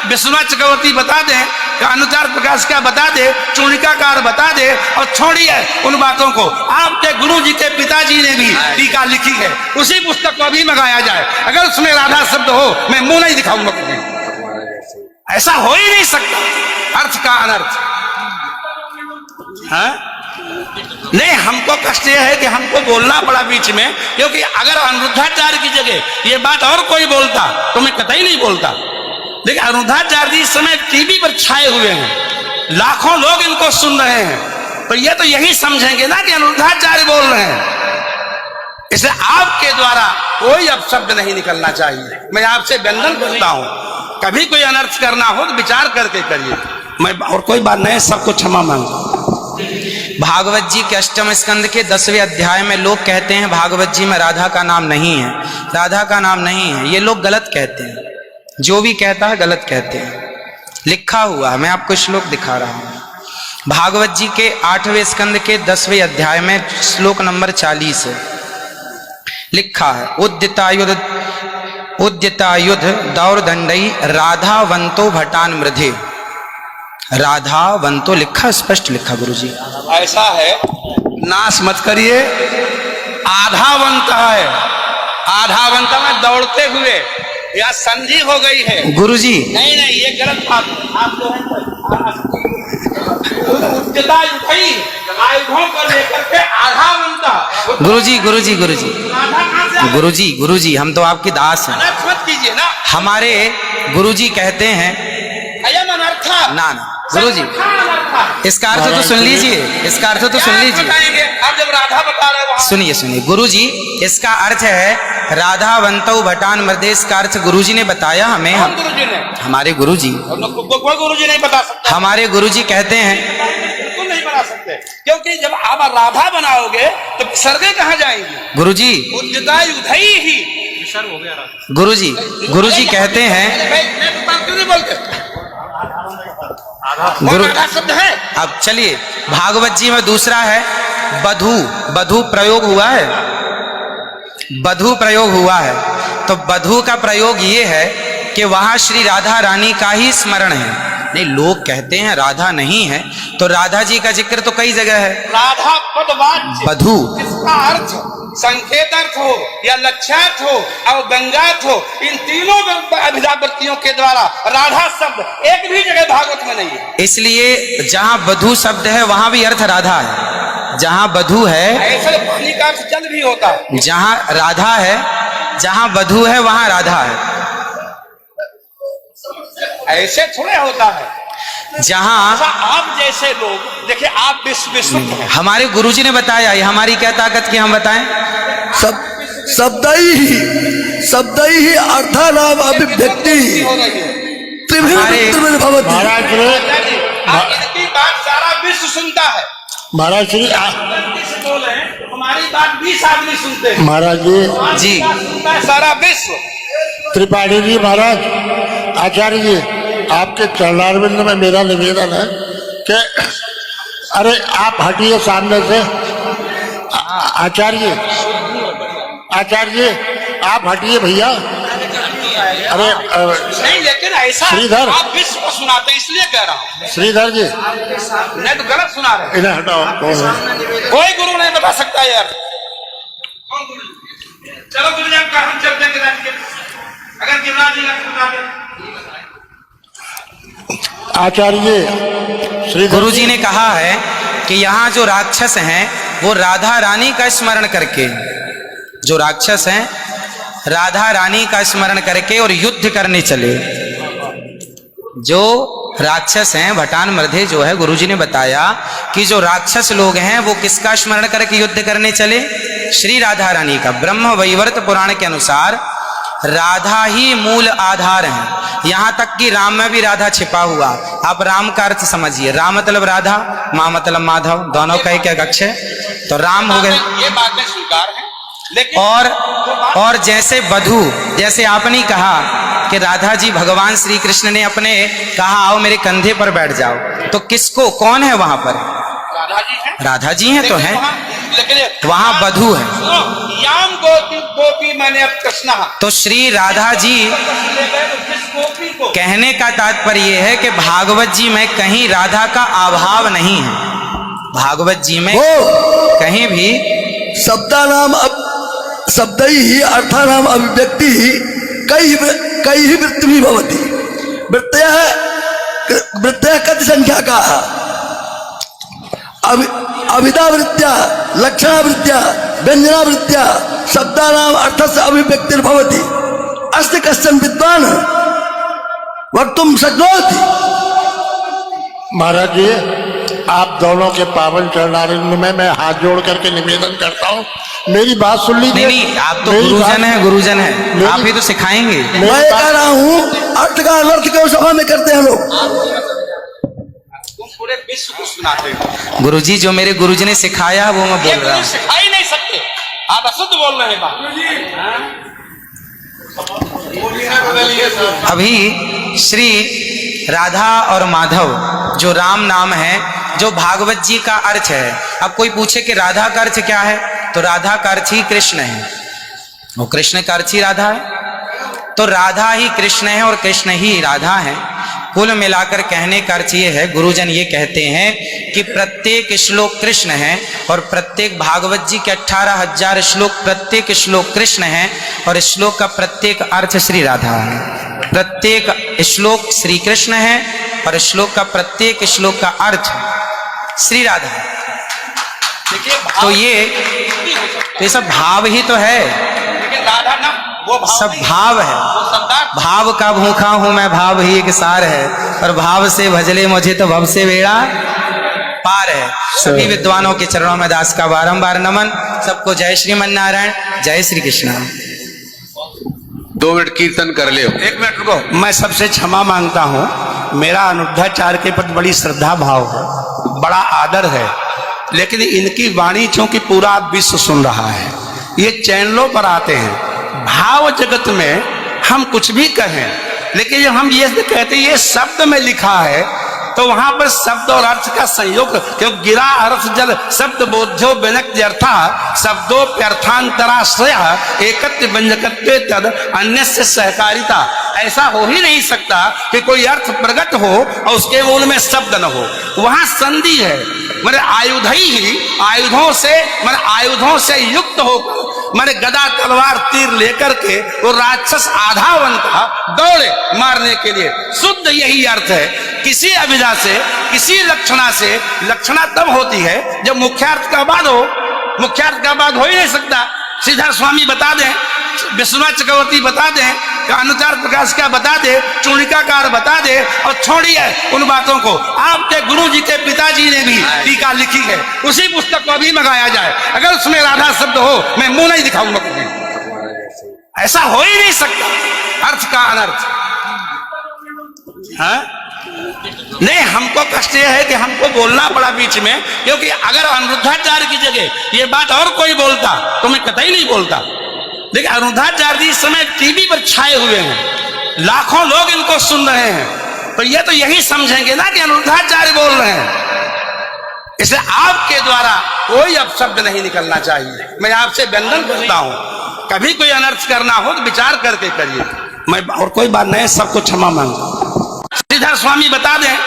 विश्वनाथ चक्रवर्ती बता दें, अनुचार प्रकाश का बता दे, चूणिकाकार बता दे, और छोड़िए उन बातों को। आपके गुरु जी के पिताजी ने भी टीका लिखी है, उसी पुस्तक को अभी मंगाया जाए, अगर उसमें राधा शब्द हो मैं मुंह नहीं दिखाऊंगा तुम्हें। ऐसा हो ही नहीं सकता, अर्थ का अनर्थ है। नहीं, हमको कष्ट यह है कि हमको बोलना पड़ा बीच में, क्योंकि अगर अनिरुद्धाचार्य की जगह ये बात और कोई बोलता तो मैं कतई नहीं बोलता। देखिए, अनिरुद्धाचार्य जी इस समय टीवी पर छाए हुए हैं, लाखों लोग इनको सुन रहे हैं, तो ये तो यही समझेंगे ना कि अनिरुद्धाचार्य बोल रहे हैं। इसलिए आपके द्वारा कोई अपशब्द नहीं निकलना चाहिए। मैं आपसे वंदन करता हूं, कभी कोई अनर्थ करना हो तो विचार करके करिए। मैं और कोई बात नहीं, सबको क्षमा मांगता। भागवत जी के अष्टम स्कंद के 10वें अध्याय में लोग कहते हैं भागवत जी में राधा का नाम नहीं है, राधा का नाम नहीं है। ये लोग गलत कहते हैं, जो भी कहता है गलत कहते हैं। लिखा हुआ है, मैं आपको श्लोक दिखा रहा हूं। भागवत जी के 8वें स्कंद के 10वें अध्याय में श्लोक नंबर 40 है, लिखा है उद्यतायुध दौरदंडई राधावंतो भटान मृधे। राधावंतो लिखा, स्पष्ट लिखा गुरुजी। ऐसा है, नाश मत करिए। आधावंत है, आधावंत में दौड़ते हुए, या संधि हो गई है गुरुजी। नहीं नहीं, ये गलत बात आप जो है आयुधों को लेकर के आधावंत। गुरुजी गुरुजी गुरुजी गुरुजी गुरुजी, हम तो आपकी दास हैं, मत कीजिए ना। हमारे गुरुजी कहते हैं अयम अनर्थ ना ना गुरुजी, इसका अर्थ तो सुन लीजिए, इसका अर्थ तो सुन लीजिए। आप जब राधा बता रहे हो, सुनिए सुनिए गुरुजी, इसका अर्थ है राधावंतो भटान मृदेश का अर्थ गुरुजी ने बताया हमें। गुरुजी ने, हमारे गुरुजी, कोई गुरुजी नहीं बता सकता। हमारे गुरुजी कहते हैं बिल्कुल नहीं बना सकते, क्योंकि जब आप राधा बनाओगे तो सर्गे कहाँ जाएंगी गुरुजी? उदय ही हो गया गुरुजी। गुरुजी कहते हैं क्यों नहीं बोलते? गुरु शब्द है। अब चलिए, भागवत जी में दूसरा है बधू। बधू प्रयोग हुआ है, बधू प्रयोग हुआ है। तो बधू का प्रयोग ये है कि वहां श्री राधा रानी का ही स्मरण है। नहीं, लोग कहते हैं राधा नहीं है, तो राधा जी का जिक्र तो कई जगह है। राधा पदवाच्य बधू, इसका अर्थ संकेत अर्थ हो या लक्ष्यार्थ हो और व्यंग्यार्थ हो, इन तीनों अभिधावृत्तियों के द्वारा राधा शब्द एक भी जगह भागवत में नहीं है। इसलिए जहां बधू शब्द है वहां भी अर्थ राधा है। जहां बधू है, ऐसे पानी का अर्थ जल भी होता है। जहां राधा है, जहां बधू है वहां राधा है। ऐसे थोड़े होता है। जहां आप जैसे लोग देखिए, आप विश्व हैं। हमारे गुरुजी ने बताया, ये हमारी क्या ताकत की हम बताएं? शब्द ही अर्थानाम अभिव्यक्ति महाराज इनकी बात सारा विश्व सुनता है। महाराज श्री बोले हमारी बात 20 आदमी सुनते हैं। महाराज जी सुनता है सारा विश्व। त्रिपाठी जी, महाराज आचार्य जी, आपके चरणारविंद में मेरा निवेदन है कि अरे आप हटिए सामने से। आचार्य जी आप हटिए भैया। अरे नहीं, लेकिन ऐसा श्रीधर, आप विश्व को सुनाते इसलिए कह रहा हूँ। श्रीधर जी नहीं तो गलत सुना रहे। इन्हें हटाओ। कोई गुरु नहीं बता सकता यार। चलो गुरुजन का हम चलते हैं, अगर गिरिराज जी का आचार्य गुरुजी ने कहा है कि यहाँ जो राक्षस हैं वो राधा रानी का स्मरण करके, जो राक्षस हैं राधा रानी का स्मरण करके और युद्ध करने चले। जो राक्षस हैं भटान मृधे जो है, गुरुजी ने बताया कि जो राक्षस लोग हैं वो किसका स्मरण करके युद्ध करने चले? श्री राधा रानी का। ब्रह्म वैवर्त पुराण के अनुसार राधा ही मूल आधार है। यहां तक कि राम में भी राधा छिपा हुआ। आप राम का अर्थ समझिए, राम मतलब राधा, माँ मतलब माधव, दोनों का एक अक्ष है, तो राम हो गए। ये बातें स्वीकार है, लेकिन और जैसे बधू, जैसे आपने कहा कि राधा जी भगवान श्री कृष्ण ने अपने कहा आओ मेरे कंधे पर बैठ जाओ, तो किसको, कौन है वहां पर? राधा जी हैं तो हैं, वहां बधू है। याम गोपी मैंने अब कृष्णा, तो श्री राधा जी, कहने का तात्पर्य यह है कि भागवत जी में कहीं राधा का अभाव नहीं है। भागवत जी में वो कहीं भी शब्दानाम शब्दैहि अर्थानाम अभिव्यक्ति कई वृत्ति भवति। वृत्तयः कति संख्या का अविदावृत्त्या लक्षणावृत्त्या व्यंजनावृत्त्या शब्दानाम अर्थस्य अभिव्यक्तिर्भवति। अस्ति कश्चन विद्वान् वक्तुं शक्नोति। महाराज जी, आप दोनों के पावन चरणारविंद में मैं हाथ जोड़ करके निवेदन करता हूँ, मेरी बात सुन लीजिए। नहीं, आप तो मेरी गुरुजन बात- है, गुरुजन है, आप ही तो सिखाएंगे। मैं कह रहा हूँ अर्थ का अनर्थ क्यों सभा में करते हैं लोग। तुम पूरे विश्व को सुनाते हो, गुरुजी जो मेरे गुरुजी ने सिखाया वो मैं बोल रहा हूँ। सिखा ही नहीं सकते, आप अशुद्ध बोल रहे हैं बात। अभी श्री राधा और माधव जो राम नाम है, जो भागवत जी का अर्थ है। अब कोई पूछे कि राधा का अर्थ क्या है, तो राधा का अर्थ ही कृष्ण है, वो कृष्ण का अर्थ ही राधा है। तो राधा ही कृष्ण है और कृष्ण ही राधा है। कुल मिलाकर कहने का अर्थ ये है, गुरुजन ये कहते हैं कि प्रत्येक श्लोक कृष्ण है और प्रत्येक भागवत जी के 18,000 श्लोक, प्रत्येक श्लोक कृष्ण है और श्लोक का प्रत्येक अर्थ श्री राधा है। प्रत्येक श्लोक श्री कृष्ण है और श्लोक का प्रत्येक श्लोक का अर्थ श्री राधा है। देखिए तो ये सब भाव ही तो है, लेकिन राधा ना वो भाव सब नहीं, भाव है। वो शब्दार्थ। भाव का भूखा हूं मैं, भाव ही एक सार है, और भाव से भजले मुझे तो भव से बेड़ा पार है। सभी विद्वानों के चरणों में दास का बारंबार नमन। सबको जय श्रीमन नारायण, जय श्री कृष्ण। 2 मिनट कीर्तन कर ले। 1 मिनट रुको, मैं सबसे क्षमा मांगता हूँ। मेरा अनिरुद्धाचार्य के प्रति बड़ी श्रद्धा भाव है, बड़ा आदर है, लेकिन इनकी वाणी चूंकि पूरा विश्व सुन रहा है, ये चैनलों पर आते हैं। भाव जगत में हम कुछ भी कहें, लेकिन जब हम ये कहते हैं ये शब्द में लिखा है, तो वहां पर शब्द और अर्थ का संयोग, क्यों गिरा अर्थ जल शब्द बोध्यो व्यनक्त्यर्था शब्दोप्यर्थांतराश्रय एकत्व व्यंजकत्वे तद अन्य से सहकारिता। ऐसा हो ही नहीं सकता कि कोई अर्थ प्रकट हो और उसके मूल में शब्द न हो। वहां संधि है, मेरे आयुधों से युक्त होकर मैंने गदा तलवार तीर लेकर के वो राक्षस आधावन था दौड़े मारने के लिए। शुद्ध यही अर्थ है। किसी अभिधा से, किसी लक्षणा से, लक्षणा तब होती है जब मुख्यार्थ का बाद हो। मुख्यार्थ का बाद हो ही नहीं सकता। श्रीधर स्वामी बता दें, विश्वनाथ चक्रवर्ती बता दें, अनुचार प्रकाश का बता दे, चूड़िकाकार बता दे, और छोड़िए उन बातों को। आपके गुरु जी के पिताजी ने भी टीका लिखी है, उसी पुस्तक को भी मंगाया जाए। अगर उसमें राधा शब्द हो, मैं मुंह नहीं दिखाऊंगा कभी। ऐसा हो ही नहीं सकता अर्थ का अनर्थ। हाँ? नहीं, हमको कष्ट यह है कि हमको बोलना पड़ा बीच में, क्योंकि अगर अनिरुद्धाचार्य की जगह ये बात और कोई बोलता तो मैं कतई नहीं बोलता। देखिए, अनिरुद्धाचार्य जी इस समय टीवी पर छाए हुए हैं, लाखों लोग इनको सुन रहे हैं, तो ये तो यही समझेंगे ना कि अनिरुद्धाचार्य बोल रहे हैं। इसलिए आपके द्वारा कोई अपशब्द नहीं निकलना चाहिए। मैं आपसे वंदन करता हूं, कभी कोई अनर्थ करना हो तो विचार करके करिए। मैं और कोई बात नहीं, सबको क्षमा मांगता हूं। श्रीधर स्वामी बता दें।